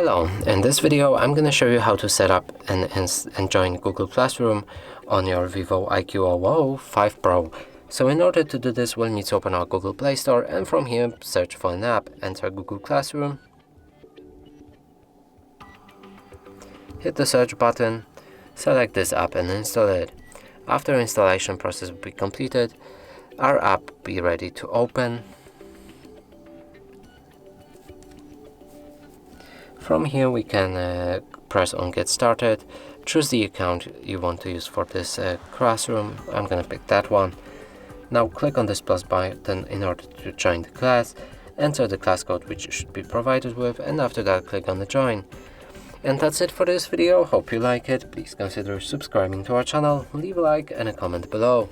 Hello, in this video I'm going to show you how to set up and join Google Classroom on your VIVO IQOO 5 Pro. So in order to do this, we'll need to open our Google Play Store, and from here search for an app, enter Google Classroom, hit the search button, select this app and install it. After installation process will be completed, our app will be ready to open. From here we can press on Get Started, choose the account you want to use for this classroom. I'm gonna pick that one. Now click on this plus button in order to join the class, enter the class code which you should be provided with, and after that click on the join. And that's it for this video. Hope you like it. Please consider subscribing to our channel, leave a like and a comment below.